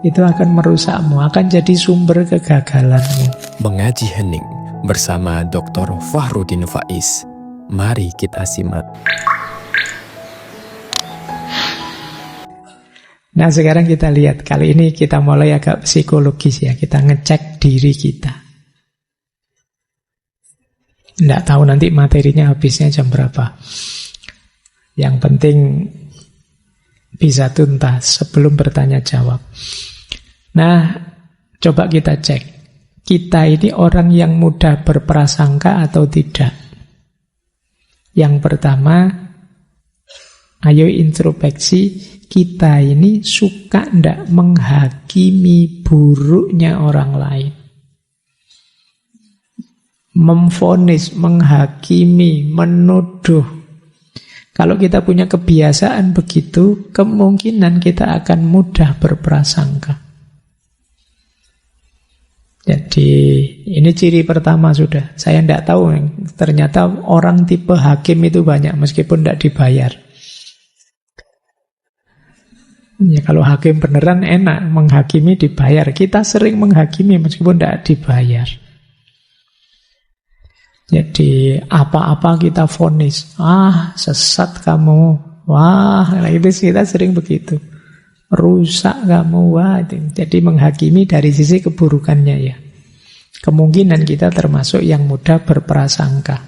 Itu akan merusakmu, akan jadi sumber kegagalanmu. Mengaji Hening bersama Dr. Fahrudin Faiz. Mari kita simak. Nah sekarang kita lihat, kali ini kita mulai agak psikologis ya, kita ngecek diri kita. Nggak tahu nanti materinya habisnya jam berapa. Yang penting bisa tuntas sebelum bertanya jawab. Nah, coba kita cek. Kita ini orang yang mudah berprasangka atau tidak? Yang pertama, ayo introspeksi. Kita ini suka ndak menghakimi buruknya orang lain. Memvonis, menghakimi, menuduh. Kalau kita punya kebiasaan begitu, kemungkinan kita akan mudah berprasangka. Jadi ini ciri pertama sudah. Saya tidak tahu, ternyata orang tipe hakim itu banyak meskipun tidak dibayar. Ya, kalau hakim beneran enak, menghakimi dibayar. Kita sering menghakimi meskipun tidak dibayar. Jadi apa-apa kita vonis, sesat kamu, itu kita sering begitu. Rusak kamu, jadi menghakimi dari sisi keburukannya ya. Kemungkinan kita termasuk yang mudah berprasangka.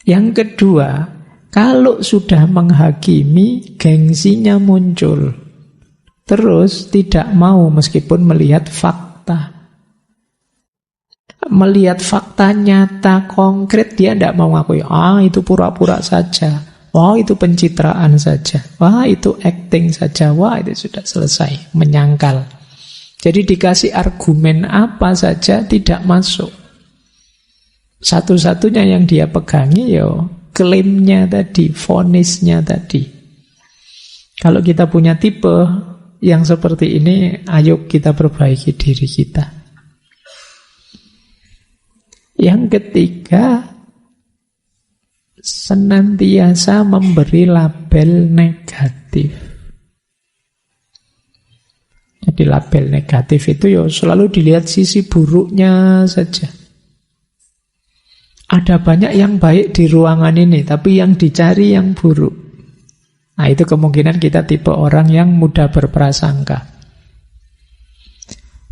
Yang kedua, kalau sudah menghakimi, gengsinya muncul. Terus tidak mau meskipun melihat fakta. Melihat fakta nyata, konkret, dia tidak mau ngakui. Itu pura-pura saja. Itu pencitraan saja. Itu acting saja. Itu sudah selesai. Menyangkal. Jadi dikasih argumen apa saja tidak masuk. Satu-satunya yang dia pegangi klaimnya tadi, vonisnya tadi. Kalau kita punya tipe yang seperti ini, ayo kita perbaiki diri kita. Yang ketiga, senantiasa memberi label negatif. Jadi label negatif itu selalu dilihat sisi buruknya saja. Ada banyak yang baik di ruangan ini, tapi yang dicari yang buruk. Nah, itu kemungkinan kita tipe orang yang mudah berprasangka.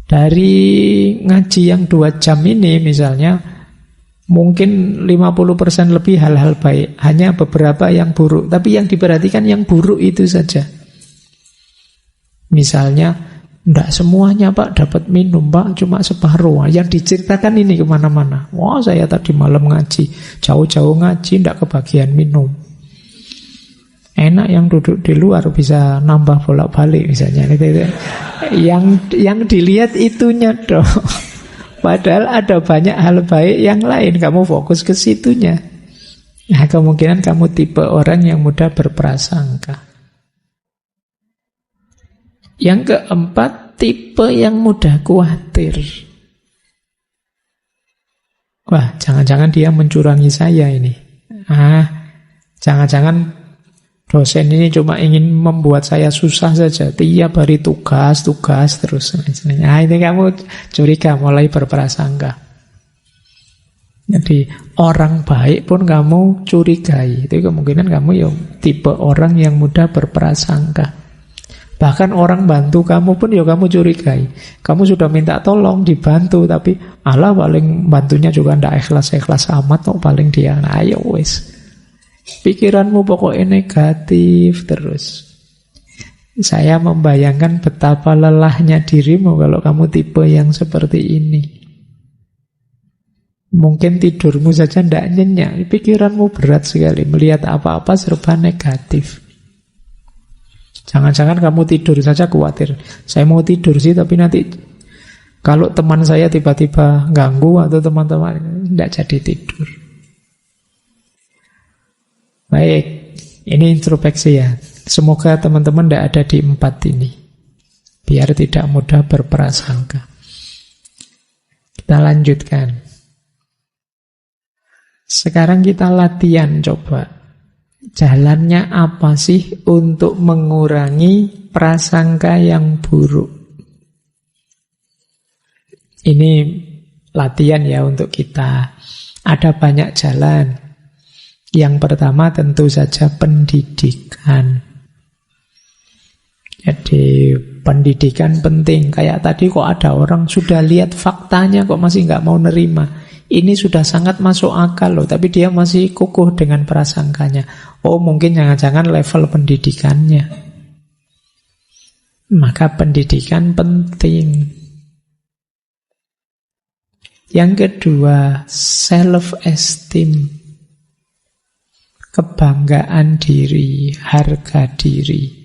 Dari ngaji yang 2 jam ini misalnya, mungkin 50% lebih hal-hal baik, hanya beberapa yang buruk. Tapi yang diperhatikan yang buruk itu saja. Misalnya, tidak semuanya Pak dapat minum Pak, cuma separuh. Yang diceritakan ini kemana-mana. Saya tadi malam ngaji, jauh-jauh ngaji, tidak kebagian minum. Enak yang duduk di luar bisa nambah bolak-balik misalnya. Yang dilihat itunya dong. Padahal ada banyak hal baik yang lain. Kamu fokus ke situnya. Nah, kemungkinan kamu tipe orang yang mudah berprasangka. Yang keempat, tipe yang mudah khawatir. Jangan-jangan dia mencurangi saya ini. Jangan-jangan dosen ini cuma ingin membuat saya susah saja. Tiap hari tugas terus. Ini kamu curiga, mulai berprasangka. Jadi orang baik pun kamu curigai. Itu kemungkinan kamu tipe orang yang mudah berprasangka. Bahkan orang bantu kamu pun kamu curigai. Kamu sudah minta tolong, dibantu, tapi paling bantunya juga tidak ikhlas-ikhlas amat kok paling dia. Ayo wes. Pikiranmu pokoknya negatif terus. Saya membayangkan betapa lelahnya dirimu kalau kamu tipe yang seperti ini. Mungkin tidurmu saja tidak nyenyak. Pikiranmu berat sekali. Melihat apa-apa serba negatif. Jangan-jangan kamu tidur saja khawatir. Saya mau tidur sih, tapi nanti kalau teman saya tiba-tiba ganggu atau teman-teman, tidak jadi tidur. Baik, ini introspeksi ya. Semoga teman-teman tidak ada di 4 ini. Biar tidak mudah berprasangka. Kita lanjutkan. Sekarang kita latihan coba. Jalannya apa sih untuk mengurangi prasangka yang buruk? Ini latihan ya untuk kita. Ada banyak jalan. Yang pertama tentu saja pendidikan. Jadi pendidikan penting. Kayak tadi kok ada orang sudah lihat faktanya kok masih nggak mau nerima. Ini sudah sangat masuk akal loh, tapi dia masih kukuh dengan prasangkanya. Oh, mungkin jangan-jangan level pendidikannya. Maka pendidikan penting. Yang kedua, self-esteem. Kebanggaan diri, harga diri.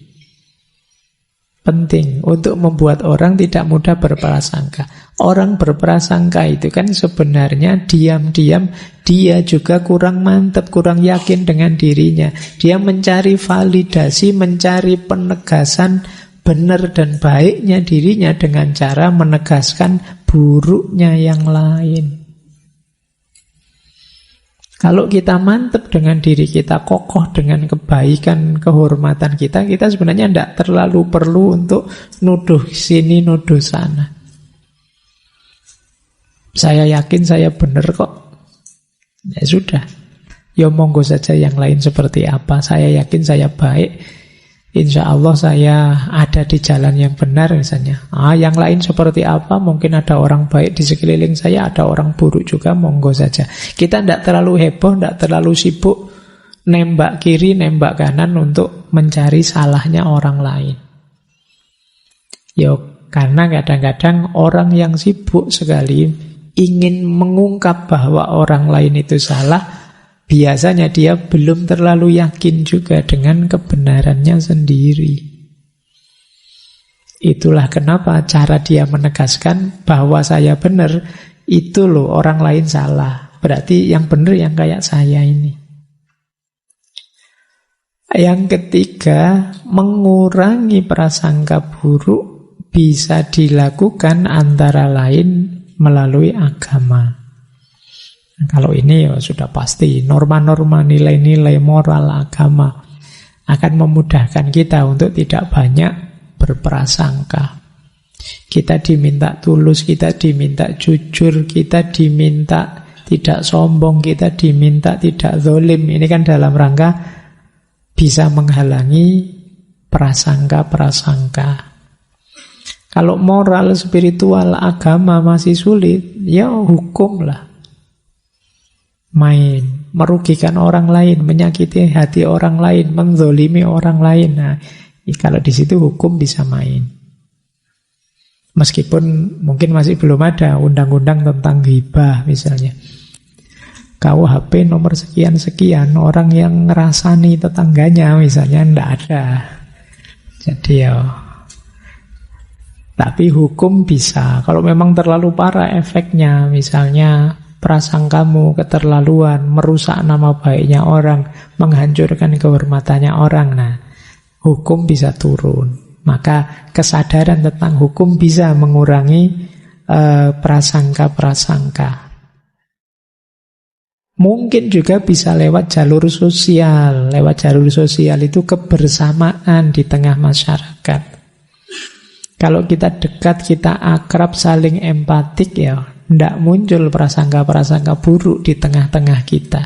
Penting untuk membuat orang tidak mudah berprasangka. Orang berprasangka itu kan sebenarnya diam-diam dia juga kurang mantap, kurang yakin dengan dirinya. Dia mencari validasi, mencari penegasan benar dan baiknya dirinya dengan cara menegaskan buruknya yang lain. Kalau kita mantap dengan diri kita, kokoh dengan kebaikan, kehormatan kita, kita sebenarnya tidak terlalu perlu untuk nuduh sini, nuduh sana. Saya yakin saya benar kok. Ya sudah. Ya monggo saja yang lain seperti apa. Saya yakin saya baik. Insya Allah saya ada di jalan yang benar misalnya. Yang lain seperti apa? Mungkin ada orang baik di sekeliling saya, ada orang buruk juga, monggo saja. Kita tidak terlalu heboh, tidak terlalu sibuk nembak kiri, nembak kanan untuk mencari salahnya orang lain. Karena kadang-kadang orang yang sibuk sekali ingin mengungkap bahwa orang lain itu salah, biasanya dia belum terlalu yakin juga dengan kebenarannya sendiri. Itulah kenapa cara dia menegaskan bahwa saya benar, itu loh orang lain salah. Berarti yang benar yang kayak saya ini. Yang ketiga, mengurangi prasangka buruk bisa dilakukan antara lain melalui agama. Kalau ini ya sudah pasti, norma-norma nilai-nilai moral agama akan memudahkan kita untuk tidak banyak berprasangka. Kita diminta tulus, kita diminta jujur, kita diminta tidak sombong, kita diminta tidak zalim. Ini kan dalam rangka bisa menghalangi prasangka-prasangka. Kalau moral, spiritual, agama masih sulit, ya hukum lah. Main, merugikan orang lain, menyakiti hati orang lain, menzolimi orang lain. Nah, kalau di situ hukum bisa main. Meskipun mungkin masih belum ada undang-undang tentang ghibah misalnya. KUHP nomor sekian-sekian, orang yang ngerasani tetangganya misalnya tidak ada. Jadi tapi hukum bisa. Kalau memang terlalu parah efeknya, misalnya prasangkamu keterlaluan, merusak nama baiknya orang, menghancurkan kehormatannya orang, nah hukum bisa turun. Maka kesadaran tentang hukum bisa mengurangi prasangka-prasangka. Mungkin juga bisa lewat jalur sosial. Lewat jalur sosial itu kebersamaan di tengah masyarakat. Kalau kita dekat, kita akrab, saling empatik, ya tidak muncul prasangka-prasangka buruk di tengah-tengah kita.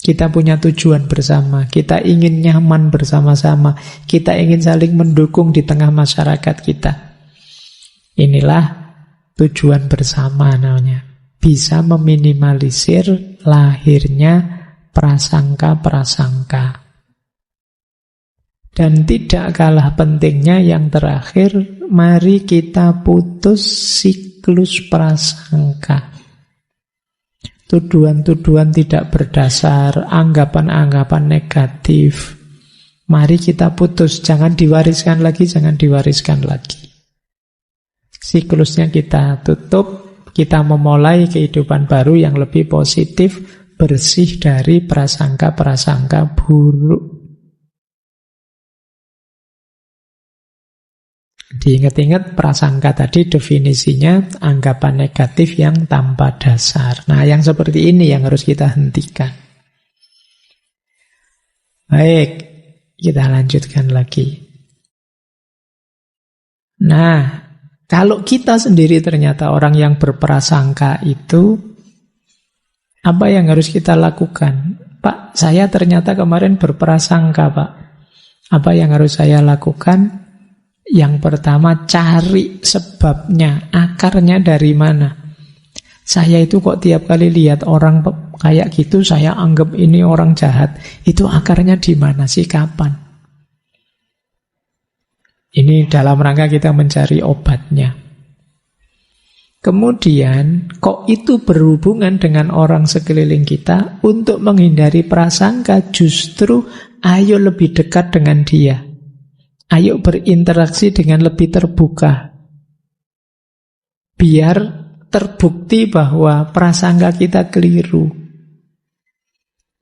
Kita punya tujuan bersama, kita ingin nyaman bersama-sama, kita ingin saling mendukung di tengah masyarakat kita. Inilah tujuan bersama namanya. Bisa meminimalisir lahirnya prasangka-prasangka. Dan tidak kalah pentingnya yang terakhir, mari kita putus siklus prasangka. Tuduhan-tuduhan tidak berdasar, anggapan-anggapan negatif. Mari kita putus, jangan diwariskan lagi, jangan diwariskan lagi. Siklusnya kita tutup, kita memulai kehidupan baru yang lebih positif, bersih dari prasangka-prasangka buruk. Diingat-ingat prasangka tadi definisinya anggapan negatif yang tanpa dasar. Nah, yang seperti ini yang harus kita hentikan. Baik, kita lanjutkan lagi. Nah, Kalau kita sendiri ternyata orang yang berprasangka itu, apa yang harus kita lakukan? Pak, saya ternyata kemarin berprasangka, Pak. Apa yang harus saya lakukan? Yang pertama, cari sebabnya, akarnya dari mana. Saya itu kok tiap kali lihat orang kayak gitu, saya anggap ini orang jahat. Itu akarnya di mana sih, kapan? Ini dalam rangka kita mencari obatnya. Kemudian, kok itu berhubungan dengan orang sekeliling kita? Untuk menghindari prasangka, justru ayo lebih dekat dengan dia. Ayo berinteraksi dengan lebih terbuka. Biar terbukti bahwa prasangka kita keliru.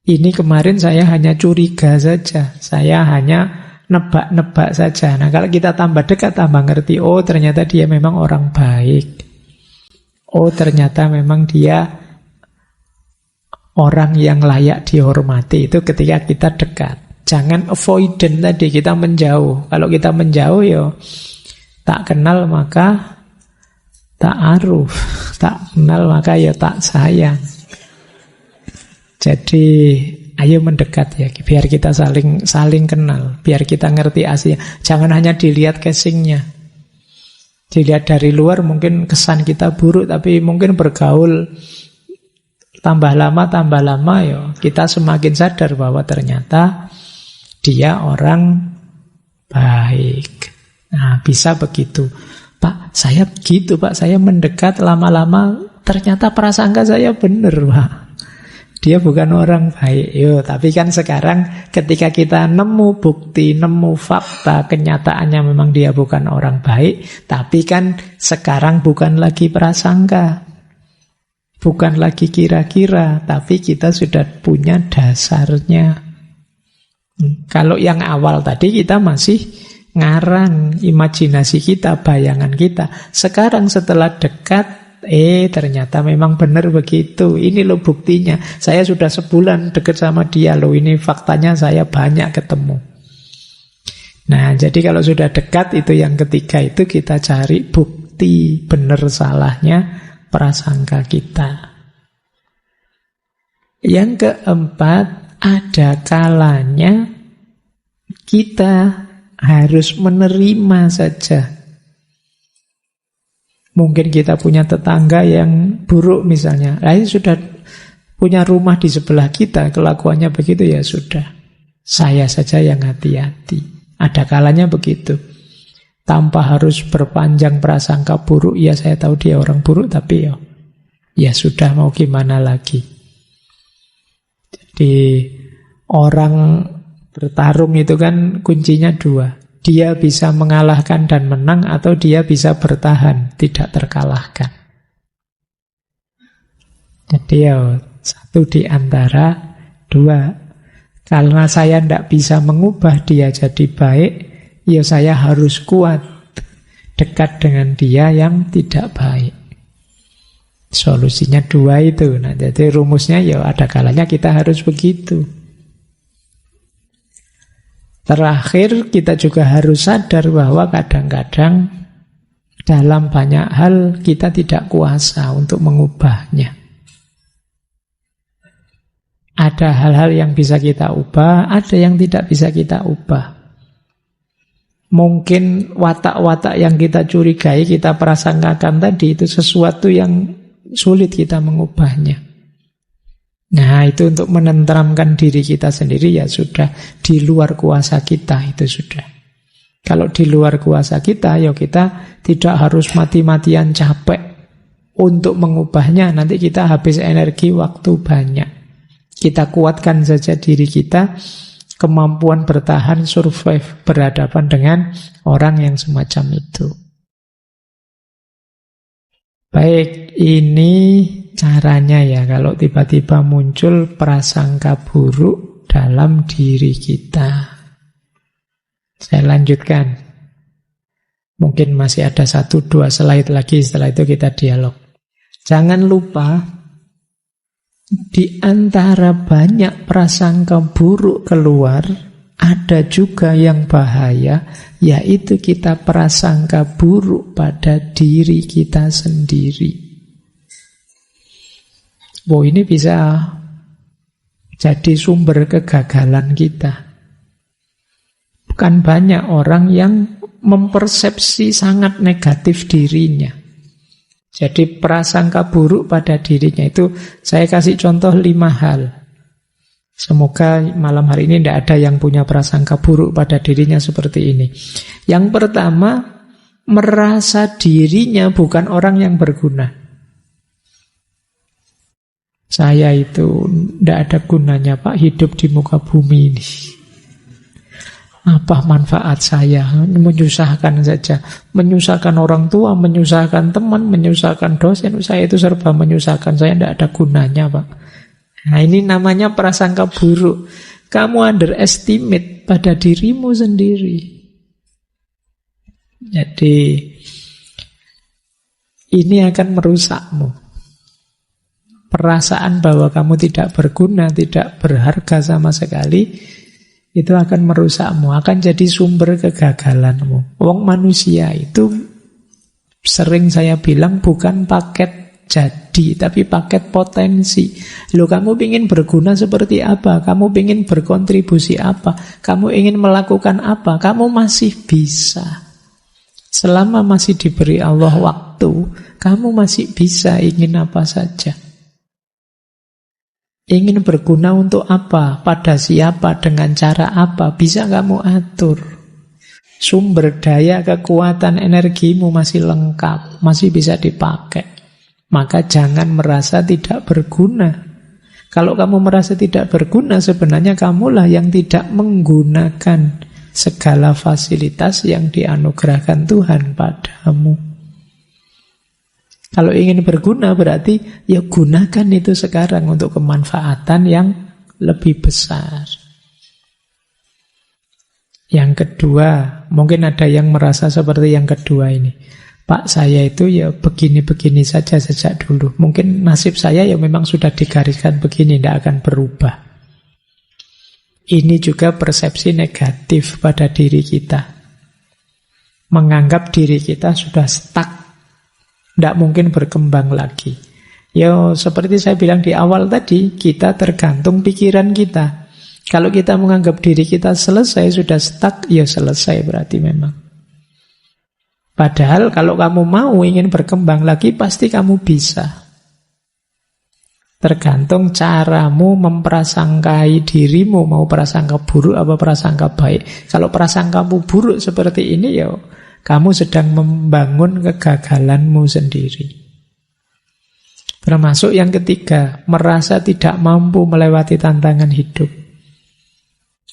Ini kemarin saya hanya curiga saja. Saya hanya nebak-nebak saja. Nah, kalau kita tambah dekat, tambah ngerti, oh ternyata dia memang orang baik. Oh ternyata memang dia orang yang layak dihormati. Itu ketika kita dekat. Jangan avoidant tadi, kita menjauh. Kalau kita menjauh, ya tak kenal maka tak aruf. Tak kenal maka ya tak sayang. Jadi ayo mendekat ya, biar kita saling kenal, biar kita ngerti aslinya. Jangan hanya dilihat casingnya. Dilihat dari luar mungkin kesan kita buruk, tapi mungkin bergaul tambah lama ya kita semakin sadar bahwa ternyata dia orang baik. Nah, bisa begitu. Pak, saya begitu, Pak. Saya mendekat lama-lama ternyata prasangka saya benar, Pak. Dia bukan orang baik. Tapi kan sekarang ketika kita nemu bukti, nemu fakta, kenyataannya memang dia bukan orang baik, tapi kan sekarang bukan lagi prasangka, bukan lagi kira-kira, tapi kita sudah punya dasarnya. Kalau yang awal tadi kita masih ngarang imajinasi kita, bayangan kita. Sekarang setelah dekat, ternyata memang benar begitu. Ini loh buktinya. Saya sudah sebulan dekat sama dia loh. Ini faktanya saya banyak ketemu. Nah, jadi kalau sudah dekat, itu yang ketiga, itu kita cari bukti benar salahnya prasangka kita. Yang keempat, ada kalanya kita harus menerima saja. Mungkin kita punya tetangga yang buruk misalnya. Sudah punya rumah di sebelah kita, kelakuannya begitu, ya sudah. Saya saja yang hati-hati. Ada kalanya begitu. Tanpa harus berpanjang prasangka buruk, ya saya tahu dia orang buruk, tapi ya sudah, mau gimana lagi. Jadi orang bertarung itu kan kuncinya dua. Dia bisa mengalahkan dan menang, atau dia bisa bertahan, tidak terkalahkan. Jadi satu di antara dua. Karena saya tidak bisa mengubah dia jadi baik, ya saya harus kuat dekat dengan dia yang tidak baik. Solusinya dua itu. Nah, jadi rumusnya ada kalanya kita harus begitu. Terakhir, kita juga harus sadar bahwa kadang-kadang dalam banyak hal kita tidak kuasa untuk mengubahnya. Ada hal-hal yang bisa kita ubah, ada yang tidak bisa kita ubah. Mungkin watak-watak yang kita curigai, kita prasangkakan tadi, itu sesuatu yang sulit kita mengubahnya. Nah, itu untuk menenteramkan diri kita sendiri, ya sudah, di luar kuasa kita, itu sudah. Kalau di luar kuasa kita, ya kita tidak harus mati-matian capek untuk mengubahnya. Nanti kita habis energi, waktu banyak. Kita kuatkan saja diri kita, kemampuan bertahan, survive, berhadapan dengan orang yang semacam itu. Baik, ini caranya ya, kalau tiba-tiba muncul prasangka buruk dalam diri kita. Saya lanjutkan. Mungkin masih ada 1-2 slide lagi, setelah itu kita dialog. Jangan lupa, di antara banyak prasangka buruk keluar, ada juga yang bahaya, yaitu kita prasangka buruk pada diri kita sendiri. Ini bisa jadi sumber kegagalan kita. Bukan banyak orang yang mempersepsi sangat negatif dirinya. Jadi prasangka buruk pada dirinya itu, saya kasih contoh 5 hal. Semoga malam hari ini tidak ada yang punya prasangka buruk pada dirinya seperti ini. Yang pertama, merasa dirinya bukan orang yang berguna. Saya itu tidak ada gunanya Pak hidup di muka bumi ini. Apa manfaat saya? Menyusahkan saja. Menyusahkan orang tua, menyusahkan teman, menyusahkan dosen. Saya itu serba menyusahkan. Saya tidak ada gunanya Pak. Nah ini namanya prasangka buruk. Kamu underestimate pada dirimu sendiri. Jadi ini akan merusakmu. Perasaan bahwa kamu tidak berguna, tidak berharga sama sekali, itu akan merusakmu, akan jadi sumber kegagalanmu. Wong manusia itu sering saya bilang bukan paket jadi, tapi paket potensi. Loh, kamu ingin berguna seperti apa? Kamu ingin berkontribusi apa? Kamu ingin melakukan apa? Kamu masih bisa. Selama masih diberi Allah waktu, kamu masih bisa ingin apa saja. Ingin berguna untuk apa? Pada siapa? Dengan cara apa? Bisa kamu atur. Sumber daya, kekuatan, energimu masih lengkap, masih bisa dipakai. Maka jangan merasa tidak berguna. Kalau kamu merasa tidak berguna, sebenarnya kamulah yang tidak menggunakan segala fasilitas yang dianugerahkan Tuhan padamu. Kalau ingin berguna berarti ya gunakan itu sekarang untuk kemanfaatan yang lebih besar. Yang kedua, mungkin ada yang merasa seperti yang kedua ini. Pak, saya itu ya begini-begini saja sejak dulu. Mungkin nasib saya ya memang sudah digariskan begini, tidak akan berubah. Ini juga persepsi negatif pada diri kita. Menganggap diri kita sudah stuck, tidak mungkin berkembang lagi. Ya seperti saya bilang di awal tadi, kita tergantung pikiran kita. Kalau kita menganggap diri kita selesai, sudah stuck, ya selesai berarti memang. Padahal kalau kamu mau ingin berkembang lagi, pasti kamu bisa. Tergantung caramu memprasangkai dirimu, mau prasangka buruk apa prasangka baik. Kalau prasangkamu buruk seperti ini, ya kamu sedang membangun kegagalanmu sendiri. Termasuk yang ketiga, merasa tidak mampu melewati tantangan hidup.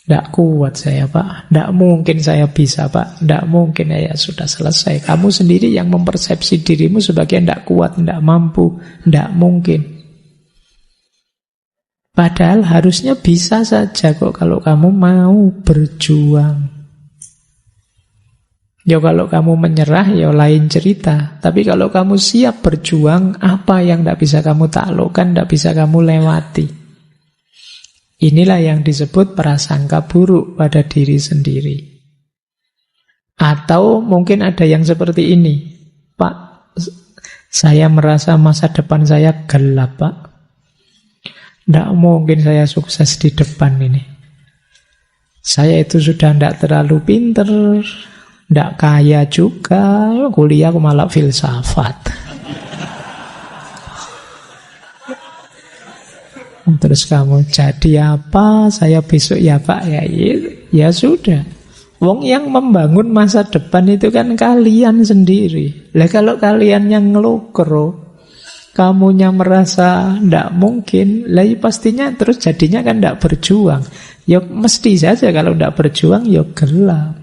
Tidak kuat saya Pak, tidak mungkin saya bisa Pak, tidak mungkin, ya sudah selesai. Kamu sendiri yang mempersepsi dirimu sebagai tidak kuat, tidak mampu, tidak mungkin. Padahal harusnya bisa saja kok kalau kamu mau berjuang. Ya kalau kamu menyerah ya lain cerita. Tapi kalau kamu siap berjuang, apa yang tidak bisa kamu taklukkan, tidak bisa kamu lewati. Inilah yang disebut prasangka buruk pada diri sendiri. Atau mungkin ada yang seperti ini. Pak, saya merasa masa depan saya gelap Pak. Tidak mungkin saya sukses di depan ini. Saya itu sudah tidak terlalu pinter, tidak kaya juga, kuliah aku malah filsafat. Terus kamu jadi apa? Saya besok ya Pak. Ya sudah. Wong yang membangun masa depan itu kan kalian sendiri. Lah kalau kalian yang ngelokro, kamunya merasa tidak mungkin, lah pastinya terus jadinya kan tidak berjuang. Ya mesti saja kalau tidak berjuang ya gelap.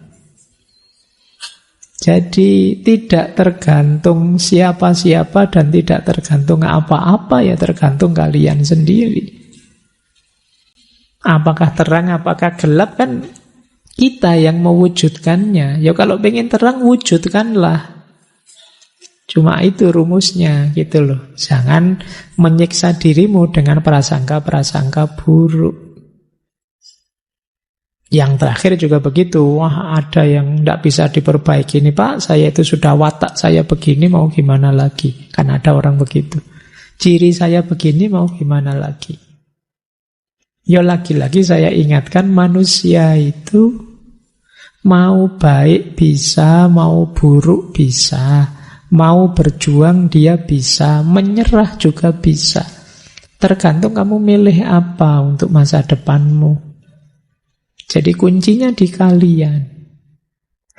Jadi tidak tergantung siapa-siapa dan tidak tergantung apa-apa, ya tergantung kalian sendiri. Apakah terang, apakah gelap kan kita yang mewujudkannya. Ya kalau pengen terang, wujudkanlah. Cuma itu rumusnya gitu loh. Jangan menyiksa dirimu dengan prasangka-prasangka buruk. Yang terakhir juga begitu. Wah, ada yang tidak bisa diperbaiki nih Pak, saya itu sudah watak saya begini, mau gimana lagi? Kan ada orang begitu. Ciri saya begini, mau gimana lagi? Ya lagi-lagi saya ingatkan, manusia itu mau baik bisa, mau buruk bisa, mau berjuang dia bisa, menyerah juga bisa. Tergantung kamu milih apa untuk masa depanmu. Jadi kuncinya di kalian.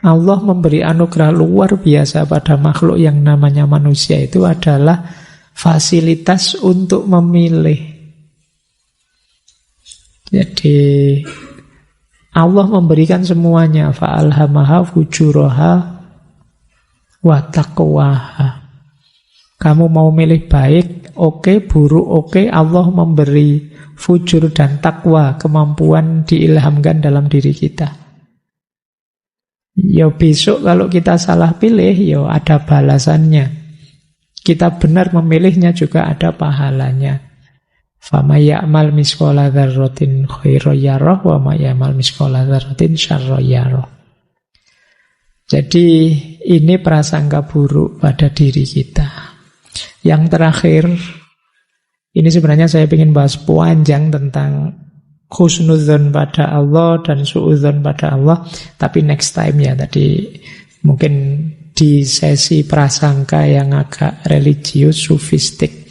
Allah memberi anugerah luar biasa pada makhluk yang namanya manusia, itu adalah fasilitas untuk memilih. Jadi Allah memberikan semuanya, fa'alhamaha fujuraha wa taqwaha. Kamu mau milih baik, oke, buruk, oke, Allah memberi fujur dan takwa, kemampuan diilhamkan dalam diri kita. Ya besok kalau kita salah pilih, ya ada balasannya. Kita benar memilihnya juga ada pahalanya. Fama ya'mal misqala dzarratin khairan yarah wa ma ya'mal misqala dzarratin syarran yarah. Jadi ini prasangka buruk pada diri kita. Yang terakhir, ini sebenarnya saya ingin bahas panjang tentang husnudzon pada Allah dan suudzon pada Allah, tapi next time ya. Tadi mungkin di sesi prasangka yang agak religius, sufistik.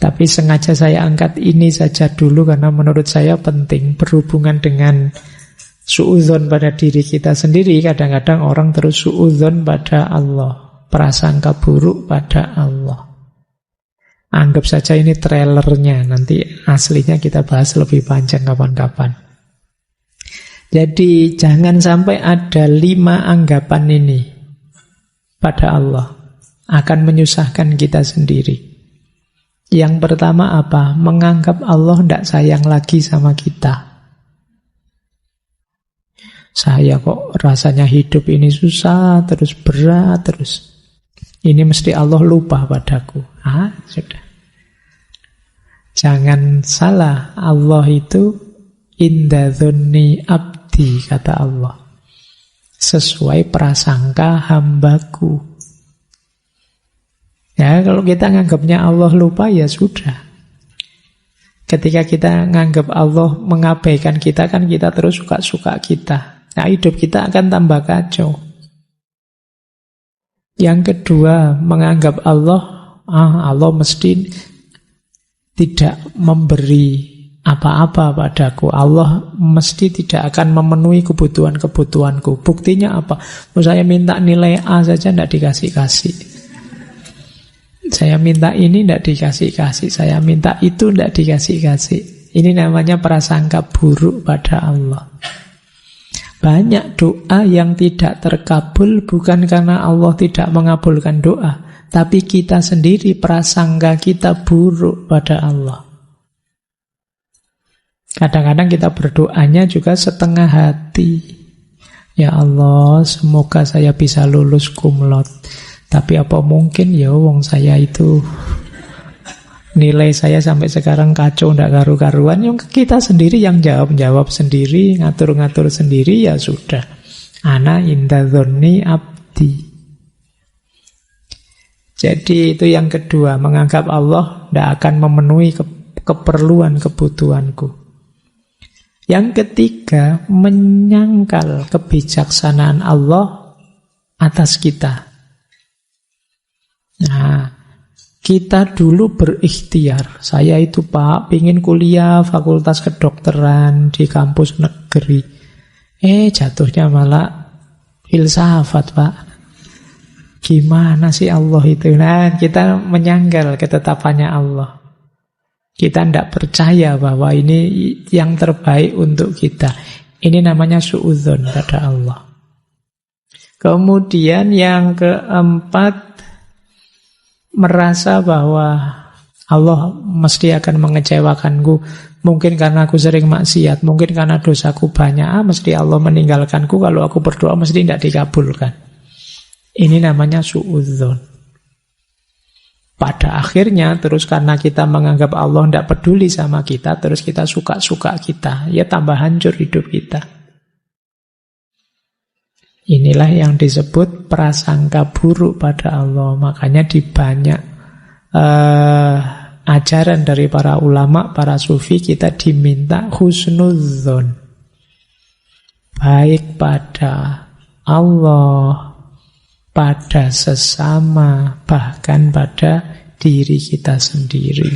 Tapi sengaja saya angkat ini saja dulu karena menurut saya penting berhubungan dengan suudzon pada diri kita sendiri. Kadang-kadang orang terus suudzon pada Allah, prasangka buruk pada Allah. Anggap saja ini trailernya, nanti aslinya kita bahas lebih panjang kapan-kapan. Jadi jangan sampai ada 5 anggapan ini pada Allah, akan menyusahkan kita sendiri. Yang pertama apa? Menganggap Allah tidak sayang lagi sama kita. Saya kok rasanya hidup ini susah, terus berat, terus ini mesti Allah lupa padaku. Sudah. Jangan salah, Allah itu inda dzonni abdi, kata Allah. Sesuai prasangka hambaku. Ya, kalau kita nganggapnya Allah lupa, ya sudah. Ketika kita nganggap Allah mengabaikan kita, kan kita terus suka-suka kita. Nah, hidup kita akan tambah kacau. Yang kedua, menganggap Allah mesti tidak memberi apa-apa padaku. Allah mesti tidak akan memenuhi kebutuhan-kebutuhanku. Buktinya apa? Saya minta nilai A saja tidak dikasih-kasih. Saya minta ini tidak dikasih-kasih. Saya minta itu tidak dikasih-kasih. Ini namanya prasangka buruk pada Allah. Banyak doa yang tidak terkabul bukan karena Allah tidak mengabulkan doa, tapi kita sendiri prasangka kita buruk pada Allah. Kadang-kadang kita berdoanya juga setengah hati. Ya Allah, semoga saya bisa lulus cum laude. Tapi apa mungkin ya wong saya itu nilai saya sampai sekarang kacau, ndak karu-karuan. Yang kita sendiri yang jawab sendiri, ngatur-ngatur sendiri, ya sudah. Ana inda dzonni abdi. Jadi itu yang kedua, menganggap Allah ndak akan memenuhi keperluan kebutuhanku. Yang ketiga, menyangkal kebijaksanaan Allah atas kita. Nah, kita dulu berikhtiar. Saya itu Pak, pingin kuliah fakultas kedokteran di kampus negeri. Jatuhnya malah filsafat Pak. Gimana sih Allah itu? Nah, kita menyangkal ketetapannya Allah. Kita tidak percaya bahwa ini yang terbaik untuk kita. Ini namanya suudzon pada Allah. Kemudian yang keempat, merasa bahwa Allah mesti akan mengecewakanku. Mungkin karena aku sering maksiat, mungkin karena dosaku banyak, mesti Allah meninggalkanku. Kalau aku berdoa mesti tidak dikabulkan. Ini namanya suudzon. Pada akhirnya terus karena kita menganggap Allah tidak peduli sama kita, terus kita suka-suka kita, ya tambah hancur hidup kita. Inilah yang disebut prasangka buruk pada Allah. Makanya di banyak ajaran dari para ulama, para sufi, kita diminta husnudzon, baik pada Allah, pada sesama, bahkan pada diri kita sendiri.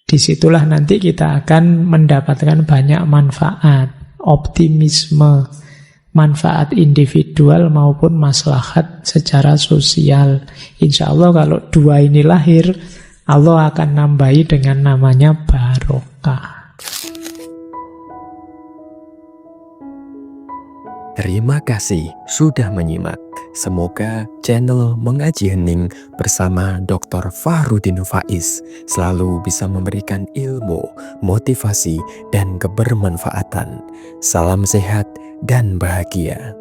Disitulah nanti kita akan mendapatkan banyak manfaat, optimisme, manfaat individual maupun maslahat secara sosial. Insya Allah kalau dua ini lahir, Allah akan nambahi dengan namanya barokah. Terima kasih sudah menyimak. Semoga channel Mengaji Hening bersama Dr. Fahrudin Faiz selalu bisa memberikan ilmu, motivasi, dan kebermanfaatan. Salam sehat dan bahagia.